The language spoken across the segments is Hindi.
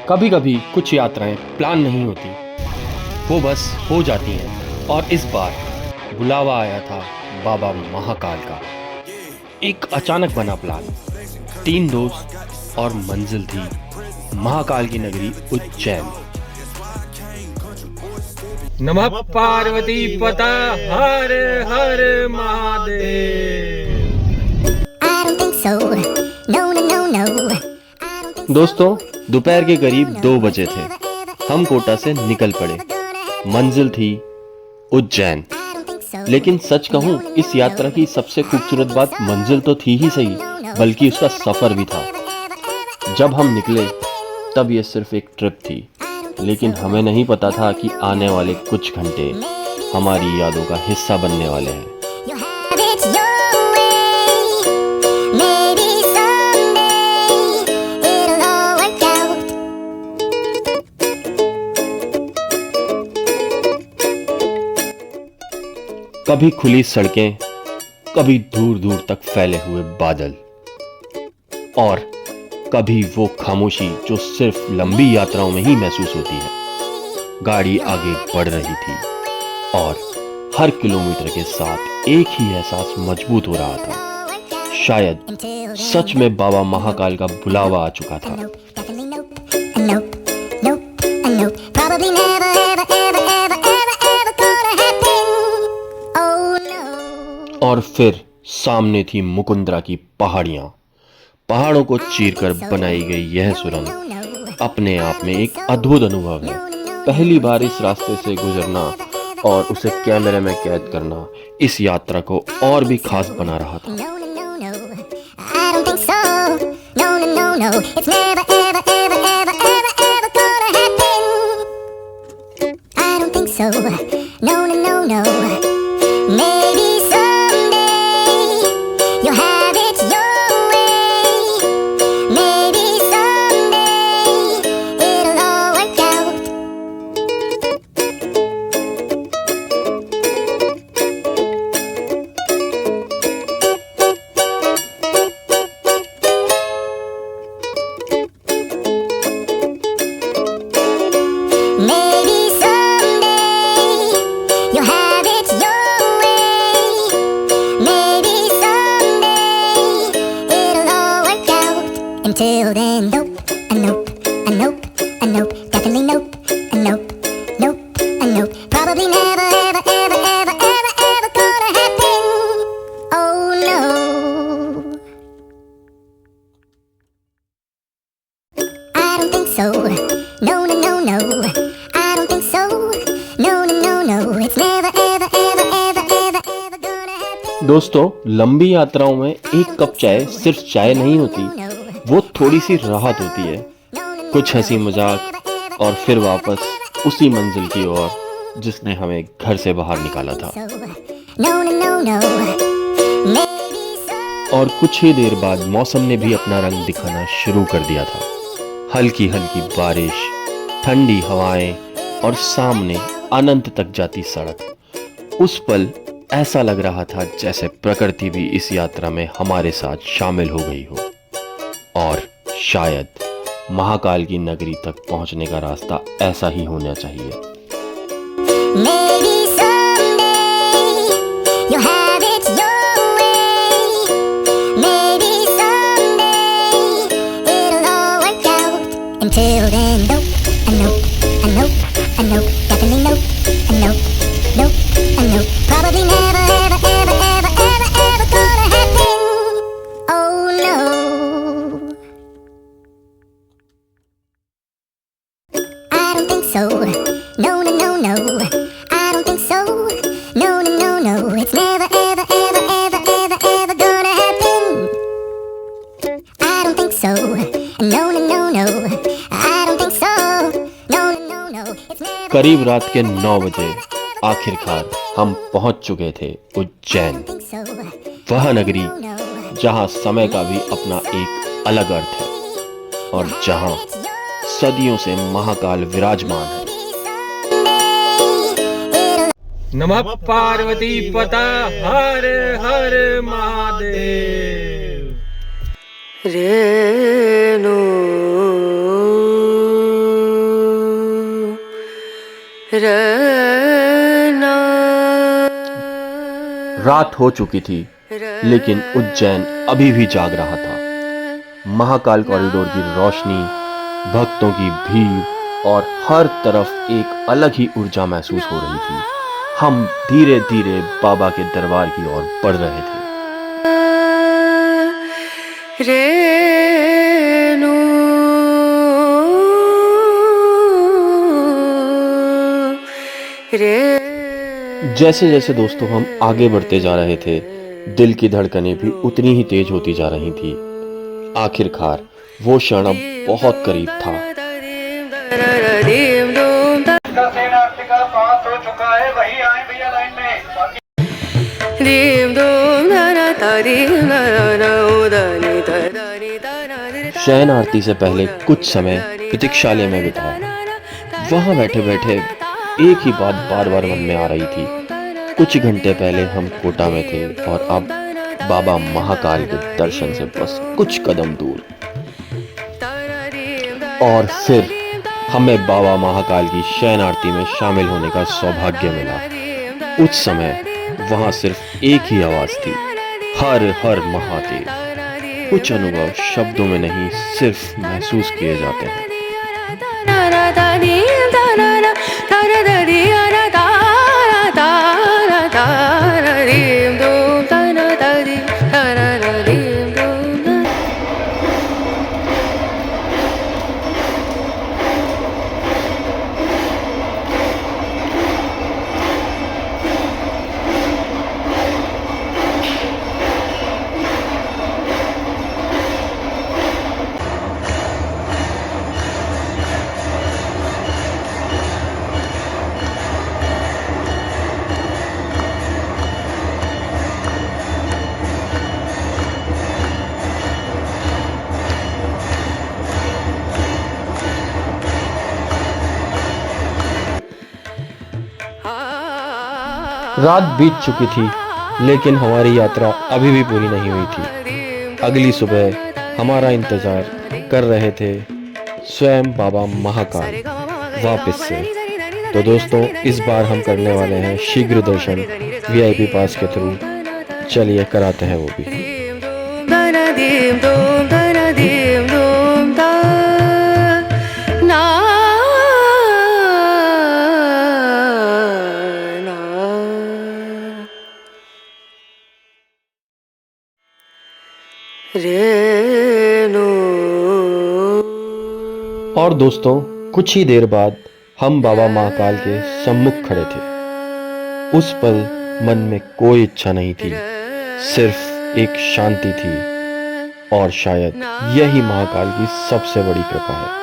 कभी कभी कुछ यात्राएं प्लान नहीं होती, वो बस हो जाती हैं। और इस बार बुलावा आया था बाबा महाकाल का। एक अचानक बना प्लान। 3 दोस्त और मंजिल थी महाकाल की नगरी उज्जैन। नमः पार्वती पता हर हर महादेव। दोस्तों, दोपहर के करीब 2 बजे थे। हम कोटा से निकल पड़े। मंजिल थी उज्जैन। लेकिन सच कहूं, इस यात्रा की सबसे खूबसूरत बात मंजिल तो थी ही सही, बल्कि उसका सफर भी था। जब हम निकले तब ये सिर्फ एक ट्रिप थी, लेकिन हमें नहीं पता था कि आने वाले कुछ घंटे हमारी यादों का हिस्सा बनने वाले हैं। कभी खुली सड़कें, कभी दूर दूर तक फैले हुए बादल, और कभी वो खामोशी जो सिर्फ लंबी यात्राओं में ही महसूस होती है। गाड़ी आगे बढ़ रही थी और हर किलोमीटर के साथ एक ही एहसास मजबूत हो रहा था। शायद सच में बाबा महाकाल का बुलावा आ चुका था। और फिर सामने थी मुकुंदरा की पहाड़ियां। पहाड़ों को चीरकर बनाई गई यह सुरंग अपने आप में एक अद्भुत अनुभव है। पहली बार इस रास्ते से गुजरना और उसे कैमरे में कैद करना इस यात्रा को और भी खास बना रहा था। Until then, nope, nope, nope, nope, definitely nope, nope, nope, nope, probably never, ever, ever, ever, ever, ever gonna happen. Oh no, I don't think so. No, no, no, no, I don't think so. No, no, no, no, it's never, ever, ever, ever, ever, ever gonna happen. दोस्तों, लंबी यात्राओं में एक कप चाय सिर्फ चाय नहीं होती, वो थोड़ी सी राहत होती है। कुछ हंसी मजाक और फिर वापस उसी मंजिल की ओर जिसने हमें घर से बाहर निकाला था। और कुछ ही देर बाद मौसम ने भी अपना रंग दिखाना शुरू कर दिया था। हल्की हल्की बारिश, ठंडी हवाएं और सामने अनंत तक जाती सड़क। उस पल ऐसा लग रहा था जैसे प्रकृति भी इस यात्रा में हमारे साथ शामिल हो गई हो। और शायद महाकाल की नगरी तक पहुंचने का रास्ता ऐसा ही होना चाहिए। So, no, no, no, no, I don't think so. No, no, no, no, it's never, ever, ever, ever, ever, ever gonna happen. I don't think so. No, no, no, no, I don't think so. No, no, no, no, it's never. करीब रात के 9 बजे आखिरकार हम पहुंच चुके थे उज्जैन। वह नगरी जहां समय का भी अपना एक अलग अर्थ है और जहां सदियों से महाकाल विराजमान है। नमः पार्वती पता हर हर महादेव। रेणु रात हो चुकी थी, लेकिन उज्जैन अभी भी जाग रहा था। महाकाल कॉरिडोर की रोशनी, भक्तों की भीड़ और हर तरफ एक अलग ही ऊर्जा महसूस हो रही थी। हम धीरे धीरे बाबा के दरबार की ओर बढ़ रहे थे। जैसे जैसे दोस्तों हम आगे बढ़ते जा रहे थे, दिल की धड़कनें भी उतनी ही तेज होती जा रही थी। आखिरकार वो क्षण अब बहुत करीब था। पास हो चुका है, वही आए भैया लाइन में। शयन आरती से पहले कुछ समय प्रतीक्षालय में बिताया। वहां बैठे बैठे एक ही बात बार बार मन में आ रही थी। कुछ घंटे पहले हम कोटा में थे और अब बाबा महाकाल के दर्शन से बस कुछ कदम दूर। और फिर हमें बाबा महाकाल की शयन आरती में शामिल होने का सौभाग्य मिला। उस समय वहां सिर्फ एक ही आवाज थी, हर हर महादेव। कुछ अनुभव शब्दों में नहीं, सिर्फ महसूस किए जाते हैं। रात बीत चुकी थी, लेकिन हमारी यात्रा अभी भी पूरी नहीं हुई थी। अगली सुबह हमारा इंतजार कर रहे थे स्वयं बाबा महाकाल वापस से। तो दोस्तों, इस बार हम करने वाले हैं शीघ्र दर्शन VIP पास के थ्रू। चलिए कराते हैं वो भी। और दोस्तों, कुछ ही देर बाद हम बाबा महाकाल के सम्मुख खड़े थे। उस पल मन में कोई इच्छा नहीं थी, सिर्फ एक शांति थी। और शायद यही महाकाल की सबसे बड़ी कृपा है।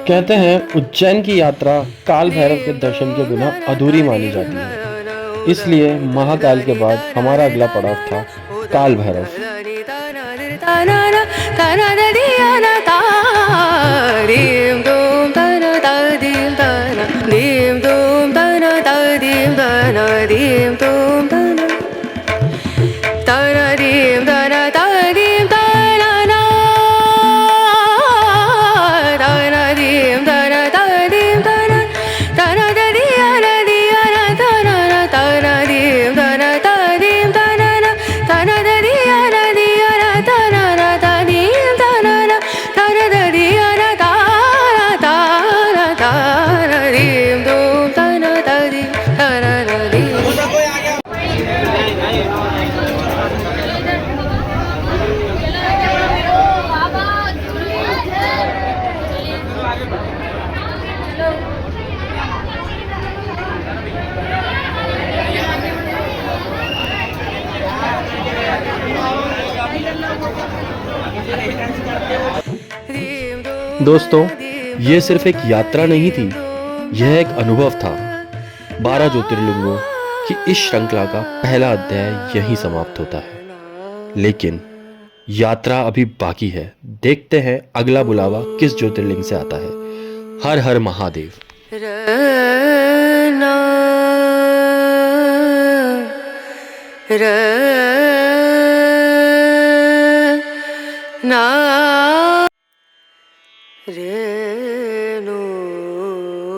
कहते हैं उज्जैन की यात्रा काल भैरव के दर्शन के बिना अधूरी मानी जाती है। इसलिए महाकाल के बाद हमारा अगला पड़ाव था काल भैरव। दोस्तों, ये सिर्फ एक यात्रा नहीं थी, यह एक अनुभव था। 12 ज्योतिर्लिंगों की इस श्रृंखला का पहला अध्याय यहीं समाप्त होता है, लेकिन यात्रा अभी बाकी है। देखते हैं अगला बुलावा किस ज्योतिर्लिंग से आता है। हर हर महादेव। रे